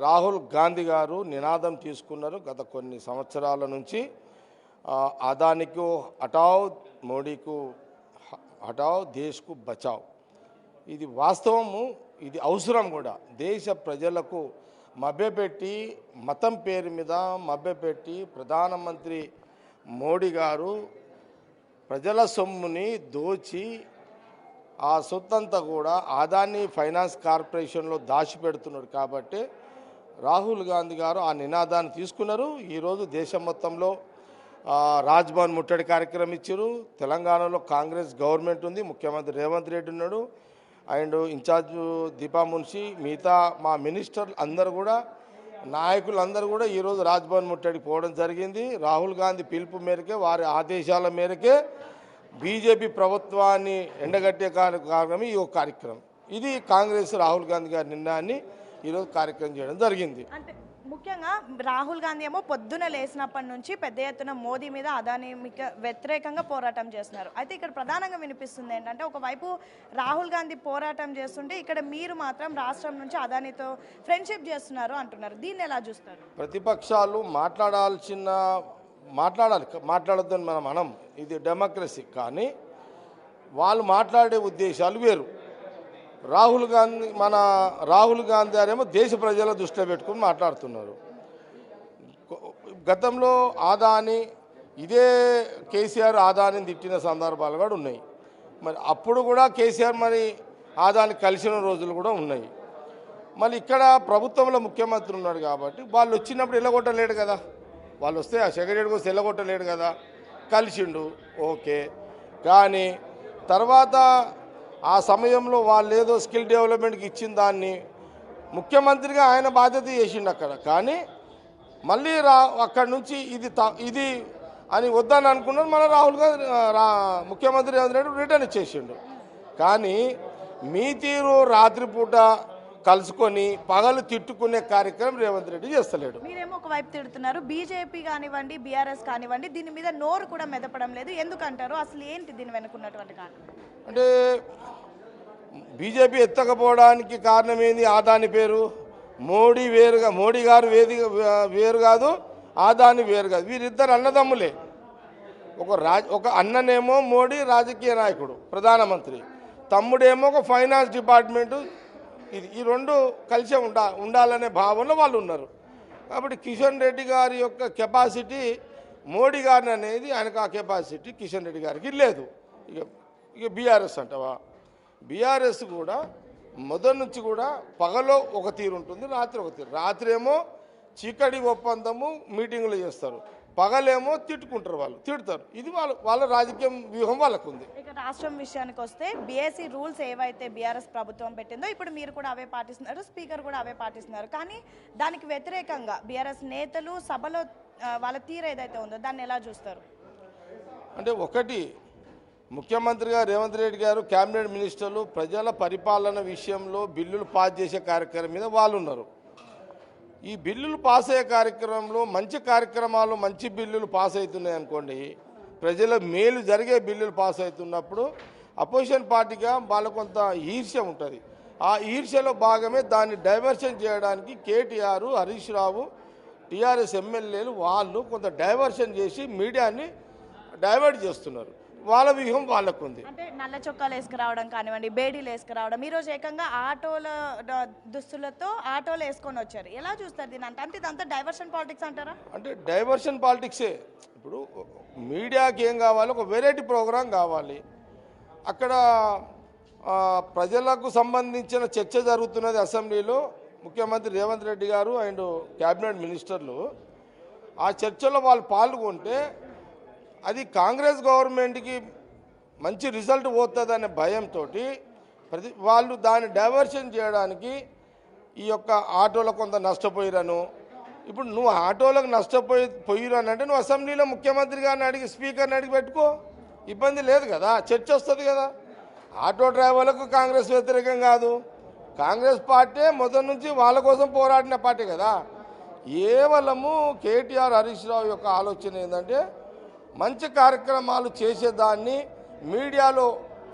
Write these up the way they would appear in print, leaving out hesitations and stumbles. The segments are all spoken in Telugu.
రాహుల్ గాంధీ గారు నినాదం తీసుకున్నారు గత కొన్ని సంవత్సరాల నుంచి అదానికు హటావ్ మోడీకు హటావ్ దేశ్కు బచావ్. ఇది వాస్తవము, ఇది అవసరం కూడా. దేశ ప్రజలకు మభ్యపెట్టి మతం పేరు మీద మభ్యపెట్టి ప్రధానమంత్రి మోడీ గారు ప్రజల సొమ్ముని దోచి ఆ సొత్తంతా కూడా అదాని ఫైనాన్స్ కార్పొరేషన్లో దాచిపెడుతున్నారు. కాబట్టి రాహుల్ గాంధీ గారు ఆ నినాదాన్ని తీసుకున్నారు. ఈరోజు దేశం మొత్తంలో రాజ్భవన్ ముట్టడి కార్యక్రమం ఇచ్చారు. తెలంగాణలో కాంగ్రెస్ గవర్నమెంట్ ఉంది, ముఖ్యమంత్రి రేవంత్ రెడ్డి ఉన్నాడు, అండ్ ఇన్ఛార్జ్ దీపా మున్షి, మిగతా మా మినిస్టర్లు అందరూ కూడా, నాయకులందరూ కూడా ఈరోజు రాజ్భవన్ ముట్టడికి పోవడం జరిగింది. రాహుల్ గాంధీ పిలుపు మేరకే, వారి ఆదేశాల మేరకే బీజేపీ ప్రభుత్వాన్ని ఎండగట్టే కార్యక్రమం ఈ కార్యక్రమం. ఇది కాంగ్రెస్ రాహుల్ గాంధీ గారి నిర్ణయాన్ని ఈరోజు కార్యక్రమం చేయడం జరిగింది. అంటే ముఖ్యంగా రాహుల్ గాంధీ ఏమో పొద్దున లేచినప్పటి నుంచి పెద్ద ఎత్తున మోదీ మీద అదాని వ్యతిరేకంగా పోరాటం చేస్తున్నారు. అయితే ఇక్కడ ప్రధానంగా వినిపిస్తుంది ఏంటంటే, ఒకవైపు రాహుల్ గాంధీ పోరాటం చేస్తుంటే ఇక్కడ మీరు మాత్రం రాష్ట్రం నుంచి అదానితో ఫ్రెండ్షిప్ చేస్తున్నారు అంటున్నారు. దీన్ని ఎలా చూస్తారు? ప్రతిపక్షాలు మాట్లాడొద్దని మనం అనం, ఇది డెమోక్రసీ. కానీ వాళ్ళు మాట్లాడే ఉద్దేశాలు వేరు. రాహుల్ గాంధీ గారేమో దేశ ప్రజల దృష్టిలో పెట్టుకుని మాట్లాడుతున్నారు. గతంలో అదాని ఇదే కేసీఆర్ అదానిని తిట్టిన సందర్భాలు కూడా ఉన్నాయి. మరి అప్పుడు కూడా కేసీఆర్ మరి అదాని కలిసిన రోజులు కూడా ఉన్నాయి. మళ్ళీ ఇక్కడ ప్రభుత్వంలో ముఖ్యమంత్రి ఉన్నాడు కాబట్టి వాళ్ళు వచ్చినప్పుడు ఎల్లగొట్టలేడు కదా. వాళ్ళు వస్తే ఆ సెక్రటరీ కోసం ఎల్లగొట్టలేడు కదా, కలిసిండు ఓకే. కానీ తర్వాత ఆ సమయంలో వాళ్ళు ఏదో స్కిల్ డెవలప్మెంట్కి ఇచ్చిన దాన్ని ముఖ్యమంత్రిగా ఆయన బాధ్యత చేసిండు అక్కడ. కానీ మళ్ళీ అక్కడి నుంచి ఇది అని వద్దని అనుకున్నారు. మళ్ళీ రాహుల్ గాంధీ ముఖ్యమంత్రి రేవంత్ రెడ్డి రిటర్న్ ఇచ్చేసిండు. కానీ మీ తీరు రాత్రిపూట కలుసుకొని పగలు తిట్టుకునే కార్యక్రమం రేవంత్ రెడ్డి చేస్తలేడు. మీరేమో ఒకవైపు తిడుతున్నారు, బీజేపీ కానివ్వండి బీఆర్ఎస్ కానివ్వండి దీని మీద నోరు కూడా మెదపడం లేదు, ఎందుకంటారు? అసలు ఏంటి దీని వెనుకున్నటువంటి కారణం? అంటే బీజేపీ ఎత్తకపోవడానికి కారణం ఏంది? అదాని పేరు. మోడీ గారు వేరు కాదు, అదాని వేరు కాదు. వీరిద్దరు అన్నదమ్ములే. ఒక అన్ననేమో మోడీ రాజకీయ నాయకుడు ప్రధానమంత్రి, తమ్ముడేమో ఒక ఫైనాన్స్ డిపార్ట్మెంటు. ఈ రెండు కలిసే ఉండాలనే భావనలో వాళ్ళు ఉన్నారు. కాబట్టి కిషన్ రెడ్డి గారి యొక్క కెపాసిటీ మోడీ గారిని అనేది, ఆయనకు ఆ కెపాసిటీ కిషన్ రెడ్డి గారికి లేదు. ఇక బీఆర్ఎస్ అంటావా, బీఆర్ఎస్ కూడా మొదటి నుంచి కూడా పగలో ఒక తీరు ఉంటుంది, రాత్రి ఒక తీరు. రాత్రి ఏమో చీకటి ఒప్పందము మీటింగులు చేస్తారు, పగలేమో తిట్టుకుంటారు, వాళ్ళు తిడతారు. ఇది వాళ్ళ రాజకీయ వ్యూహం వాళ్ళకు ఉంది. ఇక రాష్ట్రం విషయానికి వస్తే బీఎస్సీ రూల్స్ ఏవైతే బీఆర్ఎస్ ప్రభుత్వం పెట్టిందో ఇప్పుడు మీరు కూడా అవే పాటిస్తున్నారు, స్పీకర్ కూడా అవే పాటిస్తున్నారు. కానీ దానికి వ్యతిరేకంగా బీఆర్ఎస్ నేతలు సభలో వాళ్ళ తీరు ఏదైతే ఉందో దాన్ని ఎలా చూస్తారు? అంటే ఒకటి, ముఖ్యమంత్రిగా రేవంత్ రెడ్డి గారు, క్యాబినెట్ మినిస్టర్లు ప్రజల పరిపాలన విషయంలో బిల్లులు పాస్ చేసే కార్యక్రమం మీద వాళ్ళు ఉన్నారు. ఈ బిల్లులు పాస్ అయ్యే కార్యక్రమంలో మంచి కార్యక్రమాలు, మంచి బిల్లులు పాస్ అవుతున్నాయి అనుకోండి, ప్రజల మేలు జరిగే బిల్లులు పాస్ అవుతున్నప్పుడు అపోజిషన్ పార్టీగా వాళ్ళకు కొంత ఈర్ష్య ఉంటుంది. ఆ ఈర్ష్యలో భాగమే దాన్ని డైవర్షన్ చేయడానికి కేటీఆర్, హరీష్ రావు, టీఆర్ఎస్ ఎమ్మెల్యేలు వాళ్ళు కొంత డైవర్షన్ చేసి మీడియాని డైవర్ట్ చేస్తున్నారు. వాళ్ళ వ్యూహం వాళ్ళకు ఉంది. అంటే నల్ల చొక్కాలు వేసుకురావడం కానివ్వండి, బేడీలు వేసుకురావడం, ఈరోజు ఏకంగా ఆటోల దుస్తులతో ఆటోలు వేసుకొని వచ్చారు. ఎలా చూస్తారు దీని? అంటే ఇదంతా డైవర్షన్ పాలిటిక్స్ అంటారా? అంటే డైవర్షన్ పాలిటిక్సే. ఇప్పుడు మీడియాకి ఏం కావాలి? ఒక వెరైటీ ప్రోగ్రాం కావాలి. అక్కడ ప్రజలకు సంబంధించిన చర్చ జరుగుతున్నది అసెంబ్లీలో. ముఖ్యమంత్రి రేవంత్ రెడ్డి గారు అండ్ క్యాబినెట్ మినిస్టర్లు ఆ చర్చలో వాళ్ళు పాల్గొంటే అది కాంగ్రెస్ గవర్నమెంట్కి మంచి రిజల్ట్ పోతుందనే భయంతో వాళ్ళు దాన్ని డైవర్షన్ చేయడానికి ఈ యొక్క ఆటోలో కొంత నష్టపోయిరను. ఇప్పుడు నువ్వు ఆటోలకు నష్టపోయిరని అంటే నువ్వు అసెంబ్లీలో ముఖ్యమంత్రి గారిని అడిగి, స్పీకర్ని అడిగి పెట్టుకో, ఇబ్బంది లేదు కదా, చర్చ వస్తుంది కదా. ఆటో డ్రైవర్లకు కాంగ్రెస్ వ్యతిరేకం కాదు, కాంగ్రెస్ పార్టీ మొదటి నుంచి వాళ్ళ కోసం పోరాడిన పార్టీ కదా. కేవలము కేటీఆర్, హరీష్ రావు యొక్క ఆలోచన ఏంటంటే మంచి కార్యక్రమాలు చేసేదాన్ని మీడియాలో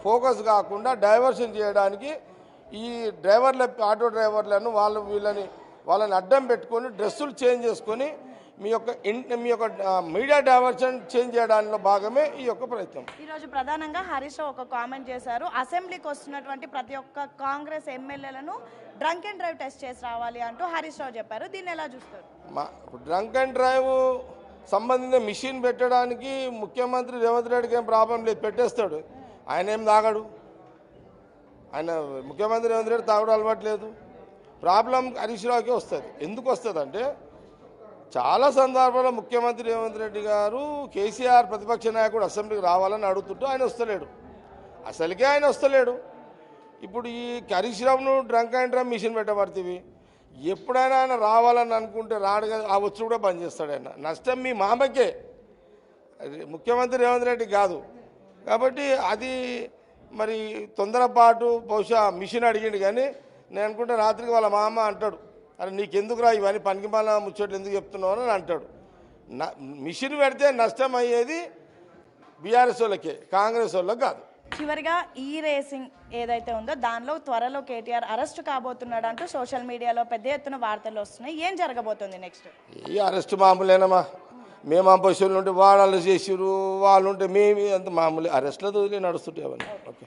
ఫోకస్ కాకుండా డైవర్షన్ చేయడానికి ఈ ఆటో డ్రైవర్లను వీళ్ళని వాళ్ళని అడ్డం పెట్టుకొని డ్రెస్సులు చేంజ్ చేసుకొని మీ యొక్క మీడియా డైవర్షన్ చేంజ్ చేయడంలో భాగమే ఈ యొక్క ప్రయత్నం. ఈరోజు ప్రధానంగా హరీష్ రావు ఒక కామెంట్ చేశారు, అసెంబ్లీకి వస్తున్నటువంటి ప్రతి ఒక్క కాంగ్రెస్ ఎమ్మెల్యేలను డ్రంక్ అండ్ డ్రైవ్ టెస్ట్ చేసి రావాలి అంటూ హరీష్ రావు చెప్పారు. దీన్ని ఎలా చూస్తారు? డ్రంక్ అండ్ డ్రైవ్ సంబంధించిన మిషన్ పెట్టడానికి ముఖ్యమంత్రి రేవంత్ రెడ్డికి ఏం ప్రాబ్లం లేదు, పెట్టేస్తాడు. ఆయన ఏం తాగడు, ఆయన ముఖ్యమంత్రి రేవంత్ రెడ్డి తాగడం అలవాటు లేదు. ప్రాబ్లం హరీష్ రావుకే వస్తుంది. ఎందుకు వస్తుంది అంటే చాలా సందర్భాల్లో ముఖ్యమంత్రి రేవంత్ రెడ్డి గారు కేసీఆర్ ప్రతిపక్ష నాయకుడు అసెంబ్లీకి రావాలని అడుగుతుంటూ ఆయన వస్తలేడు, అసలుకే ఆయన వస్తలేడు. ఇప్పుడు ఈ హరీష్ రావును డ్రంక్ అండ్ డ్రైవ్ మిషన్ పెట్టబడుతుంది. ఎప్పుడైనా ఆయన రావాలని అనుకుంటే రాడు కదా, ఆ వచ్చి కూడా బంద్ చేస్తాడు. ఆయన నష్టం మీ మామకే, ముఖ్యమంత్రి రేవంత్ రెడ్డి కాదు. కాబట్టి అది మరి తొందరపాటు బహుశా మిషన్ అడిగిండు. కానీ నేను అనుకుంటే రాత్రికి వాళ్ళ మామ అంటాడు, అరే నీకెందుకురా ఇవన్నీ పనికిమాల ముచ్చట్లు ఎందుకు చెప్తున్నావు అని అంటాడు. మిషన్ పెడితే నష్టం అయ్యేది బీఆర్ఎస్ వాళ్ళకే, కాంగ్రెస్ వాళ్ళకి కాదు. చివరిగా ఈ రేసింగ్ ఏదైతే ఉందో దానిలో త్వరలో కేటీఆర్ అరెస్ట్ కాబోతున్నాడు అంటూ సోషల్ మీడియాలో పెద్ద ఎత్తున వార్తలు వస్తున్నాయి. ఏం జరగబోతుంది నెక్స్ట్? ఈ అరెస్ట్ మామూలేనమ్మా, మేము ఆ పశువులు ఉంటే వాళ్ళు చేసిరు, వాళ్ళు ఉంటే మేము అంత మామూలు అరెస్ట్లతో నడుస్తుంటే అవన్నీ.